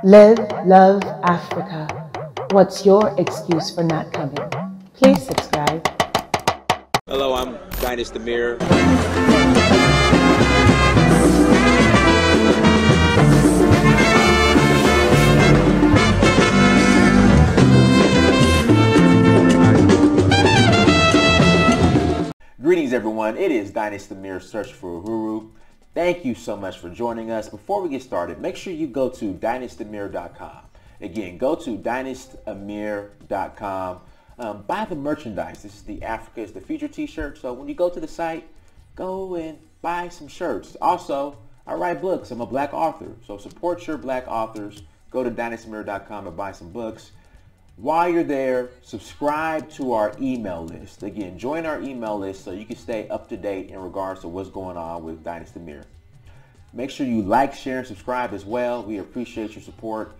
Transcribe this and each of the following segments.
Live, love Africa. What's your excuse for not coming? Please subscribe. Hello, I'm Dynasty Mirror. Greetings everyone, it is Dynasty Mirror Search for Uhuru. Thank you so much for joining us. Before we get started, make sure you go to dynastymirror.com. Again, go to dynastymirror.com. Buy the merchandise. This is the Africa is the Future t-shirt. So when you go to the site, go and buy some shirts. Also, I write books. I'm a black author. So support your black authors. Go to dynastymirror.com and buy some books. While you're there, subscribe to our email list. Again, join our email list so you can stay up to date in regards to what's going on with Dynasty Mirror. Make sure you like, share, and subscribe as well. We appreciate your support.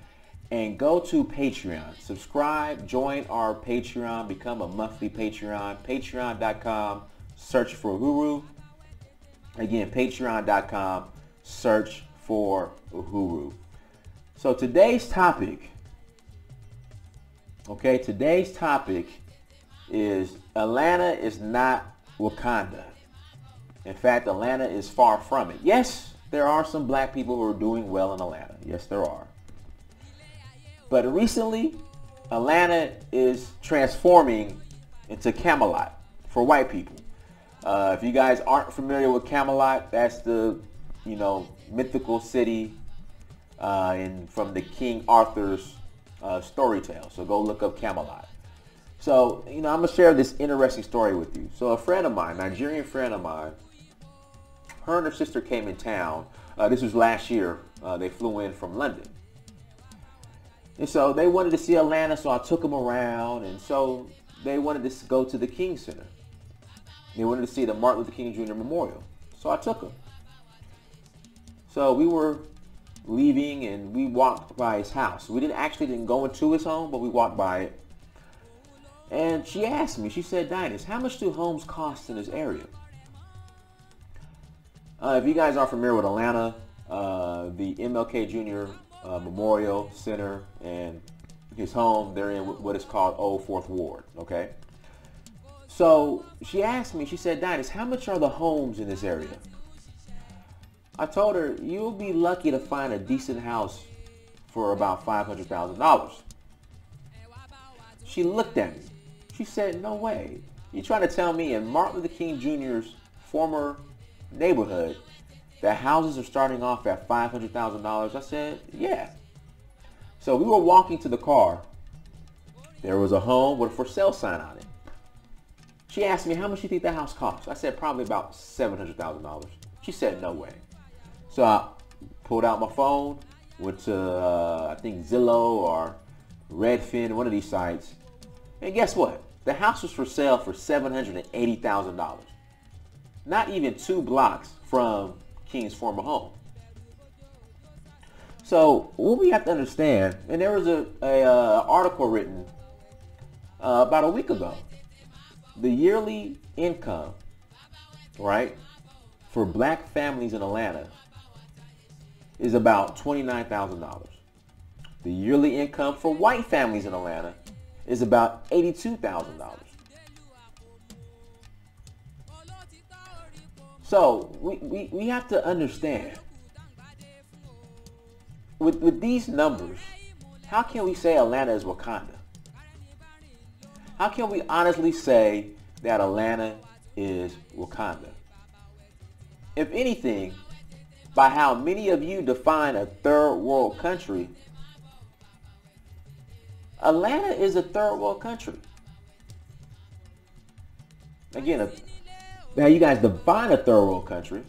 And go to Patreon. Subscribe, join our Patreon, become a monthly Patreon. Patreon.com, search for Uhuru. Again, Patreon.com, search for Uhuru. So today's topic is Atlanta is not Wakanda. In fact, Atlanta is far from it. Yes, there are some black people who are doing well in Atlanta. Yes, there are. But recently, Atlanta is transforming into Camelot for white people. If you guys aren't familiar with Camelot, that's the, mythical city from the King Arthur's story tale. So go look up Camelot. So, I'm going to share this interesting story with you. So a friend of mine, Nigerian friend of mine, her and her sister came in town. This was last year. They flew in from London. And so they wanted to see Atlanta, so I took them around. And so they wanted to go to the King Center. They wanted to see the Martin Luther King Jr. Memorial. So I took them. So we were leaving and we walked by his house. We didn't go into his home, but we walked by it. And she asked me, she said, Dynas, how much do homes cost in this area? If you guys aren't familiar with Atlanta, the MLK Jr. Memorial Center and his home, they're in what is called Old Fourth Ward, okay? So she asked me, she said, Dynas, how much are the homes in this area? I told her, you'll be lucky to find a decent house for about $500,000. She looked at me. She said, no way. You trying to tell me in Martin Luther King Jr.'s former neighborhood that houses are starting off at $500,000? I said, yeah. So we were walking to the car. There was a home with a for sale sign on it. She asked me, how much do you think that house costs? I said, probably about $700,000. She said, no way. So I pulled out my phone, went to, I think Zillow or Redfin, one of these sites. And guess what? The house was for sale for $780,000. Not even 2 blocks from King's former home. So what we have to understand, and there was an article written about a week ago. The yearly income, right, for black families in Atlanta is about $29,000. The yearly income for white families in Atlanta is about $82,000. So we have to understand, with these numbers, how can we say Atlanta is Wakanda? How can we honestly say that Atlanta is Wakanda? If anything, by how many of you define a third world country, Atlanta is a third world country. Again, how you guys define a third world country,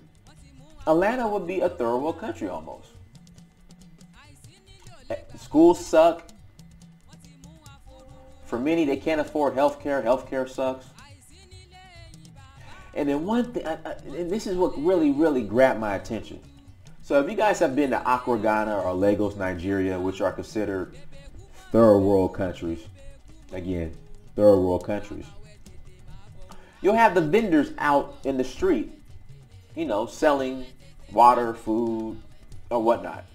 Atlanta would be a third world country almost. Schools suck. For many, they can't afford health care. Health care sucks. And then one thing, and this is what really grabbed my attention. So if you guys have been to Accra, Ghana, or Lagos, Nigeria, which are considered third world countries, again, third world countries, you'll have the vendors out in the street, selling water, food, or whatnot.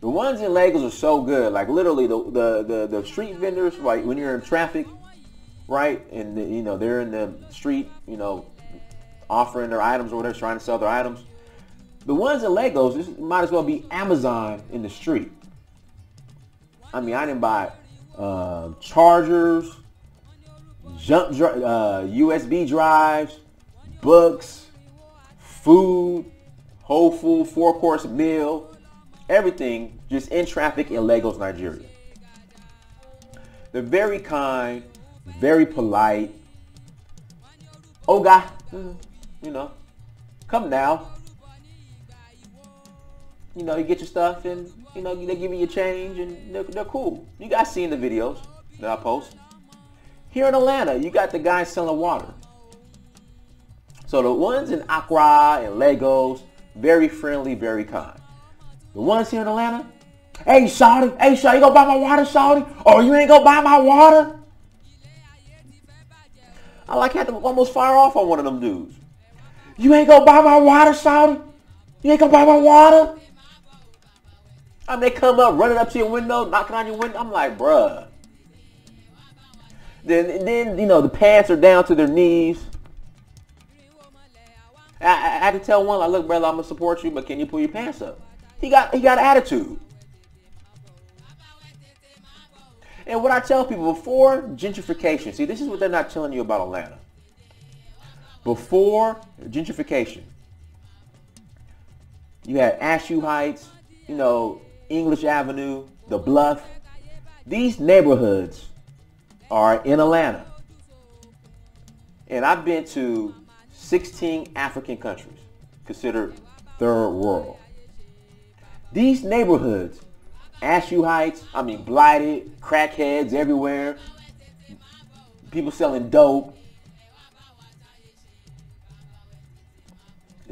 The ones in Lagos are so good. Like literally the street vendors, like when you're in traffic, right? And you know, they're in the street, you know, offering their items or whatever, trying to sell their items. The ones in Lagos, this might as well be Amazon in the street. I mean, I didn't buy chargers, USB drives, books, food, whole food, 4-course meal, everything just in traffic in Lagos, Nigeria. They're very kind, very polite. Oh God, you know, come now. You know, you get your stuff and, you know, they give you your change and they're cool. You guys seen the videos that I post. Here in Atlanta, you got the guys selling water. So the ones in Accra and Lagos, very friendly, very kind. The ones here in Atlanta, hey shawty, you gonna buy my water, shawty? Or you ain't gonna buy my water? I like had to almost fire off on one of them dudes. You ain't gonna buy my water, shawty? You ain't gonna buy my water? I mean, they come up, running up to your window, knocking on your window. I'm like, bruh. Then you know, the pants are down to their knees. I had to tell one, like, look, brother, I'm gonna support you, but can you pull your pants up? He got attitude. And what I tell people before gentrification, see, this is what they're not telling you about Atlanta. Before gentrification, you had Ashu Heights, you know, English Avenue, the Bluff. These neighborhoods are in Atlanta. And I've been to 16 African countries considered third world. These neighborhoods, Ashu Heights, I mean, blighted, crackheads everywhere, people selling dope,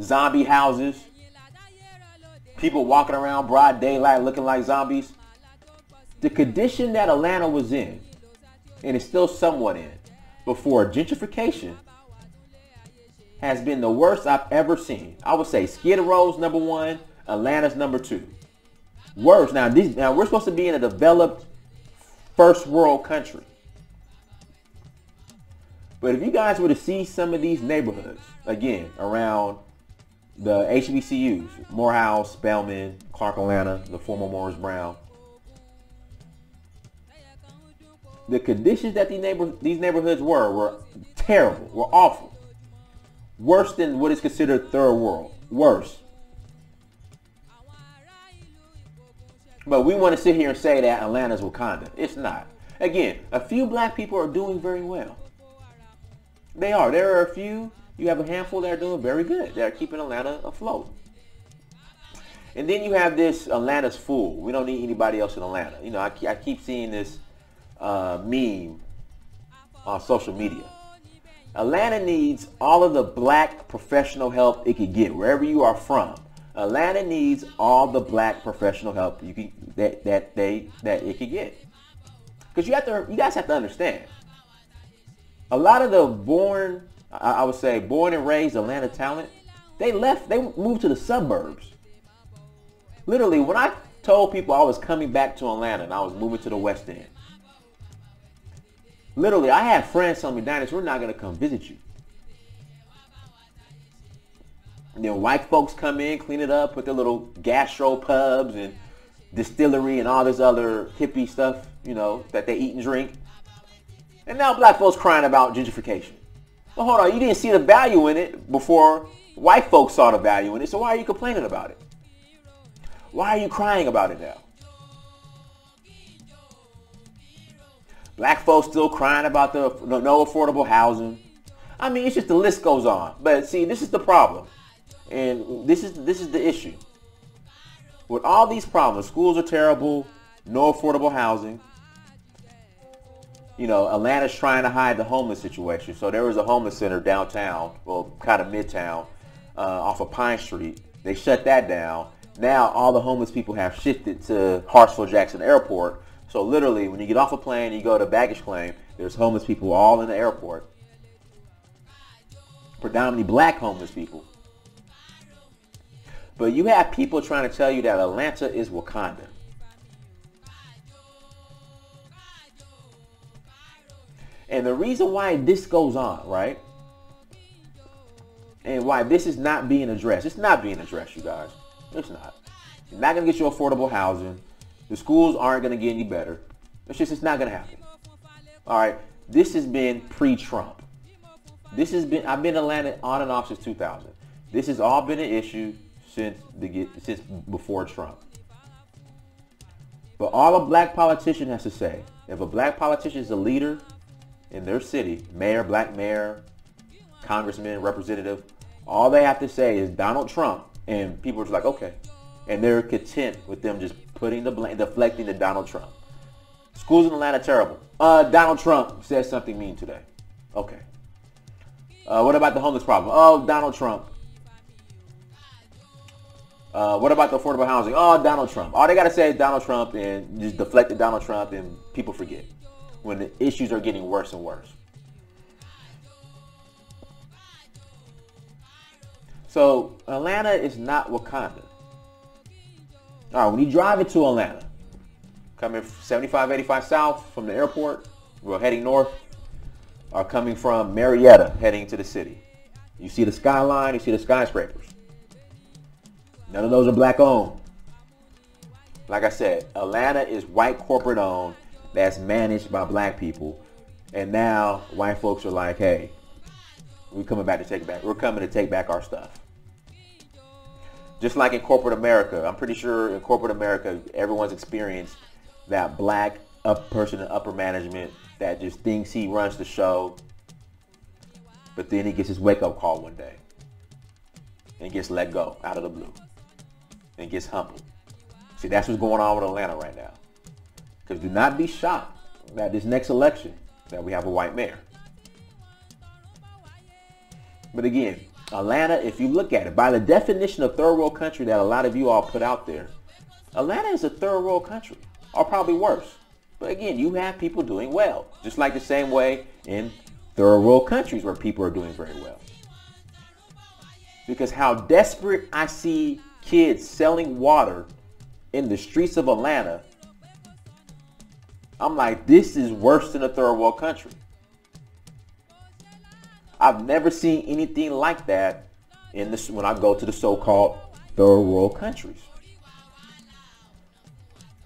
zombie houses, people walking around broad daylight looking like zombies. The condition that Atlanta was in, and is still somewhat in, before gentrification, has been the worst I've ever seen. I would say Skid Row's number 1, Atlanta's number 2. Worse. Now we're supposed to be in a developed first world country. But if you guys were to see some of these neighborhoods, again, around the HBCUs, Morehouse, Spelman, Clark Atlanta, the former Morris Brown, the conditions that these neighborhoods were terrible, were awful. Worse than what is considered third world. Worse. But we want to sit here and say that Atlanta's Wakanda. It's not. Again, a few black people are doing very well. They are. There are a few. You have a handful that are doing very good. That are keeping Atlanta afloat. And then you have this Atlanta's full. We don't need anybody else in Atlanta. You know, I keep seeing this meme on social media. Atlanta needs all of the black professional help it could get, wherever you are from. Atlanta needs all the black professional help that it could get. Because you guys have to understand. A lot of the born and raised Atlanta talent, they moved to the suburbs. Literally, when I told people I was coming back to Atlanta and I was moving to the West End, literally, I had friends tell me, Dennis, we're not going to come visit you. And then white folks come in, clean it up, put their little gastro pubs and distillery and all this other hippie stuff, you know, that they eat and drink. And now black folks crying about gentrification. Well, hold on, you didn't see the value in it before white folks saw the value in it, so why are you complaining about it? Why are you crying about it now? Black folks still crying about the no affordable housing. I mean, it's just the list goes on. But see, this is the problem. And this is the issue. With all these problems, schools are terrible, no affordable housing. You know, Atlanta's trying to hide the homeless situation. So there was a homeless center downtown, well, kind of midtown, off of Pine Street. They shut that down. Now all the homeless people have shifted to Hartsfield-Jackson Airport. So literally, when you get off a plane, you go to baggage claim, there's homeless people all in the airport. Predominantly black homeless people. But you have people trying to tell you that Atlanta is Wakanda. And the reason why this goes on, right? And why this is not being addressed. It's not being addressed, you guys. It's not. You're not going to get you affordable housing. The schools aren't going to get any better. It's not going to happen. All right. This has been pre-Trump. I've been in Atlanta on and off since 2000. This has all been an issue since before Trump. But all a black politician has to say, if a black politician is a leader in their city, mayor, black mayor, congressman, representative, all they have to say is Donald Trump, and people are just like, okay. And they're content with them just putting the blame, deflecting to Donald Trump. Schools in Atlanta, terrible. Donald Trump said something mean today. Okay. What about the homeless problem? Oh, Donald Trump. What about the affordable housing? Oh, Donald Trump. All they got to say is Donald Trump and just deflect to Donald Trump, and people forget when the issues are getting worse and worse. So Atlanta is not Wakanda. All right, when you drive into Atlanta, coming 75, 85 south from the airport, we're heading north, or coming from Marietta, heading to the city. You see the skyline, you see the skyscrapers. None of those are black owned. Like I said, Atlanta is white corporate owned that's managed by black people. And now white folks are like, hey, we're coming to take back our stuff. Just like in corporate America, I'm pretty sure in corporate America, everyone's experienced that black person in upper management that just thinks he runs the show, but then he gets his wake-up call one day and gets let go out of the blue and gets humbled. See, that's what's going on with Atlanta right now. Because do not be shocked that this next election that we have a white mayor. But again, Atlanta, if you look at it, by the definition of third world country that a lot of you all put out there, Atlanta is a third world country, or probably worse. But again, you have people doing well, just like the same way in third world countries where people are doing very well. Because how desperate I see kids selling water in the streets of Atlanta, I'm like, this is worse than a third world country. I've never seen anything like that when I go to the so-called third world countries.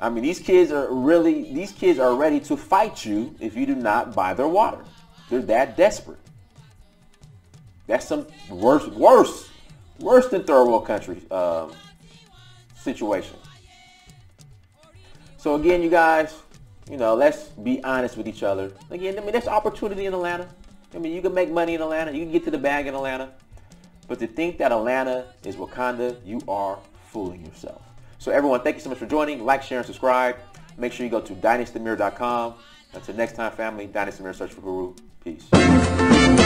I mean, these kids are ready to fight you if you do not buy their water. They're that desperate. That's some worse than third world country situation. So again, you guys, let's be honest with each other. Again, I mean, there's opportunity in Atlanta. I mean, you can make money in Atlanta. You can get to the bag in Atlanta. But to think that Atlanta is Wakanda, you are fooling yourself. So everyone, thank you so much for joining. Like, share, and subscribe. Make sure you go to dynastymirror.com. Until next time, family, Dynasty Mirror, search for Guru. Peace.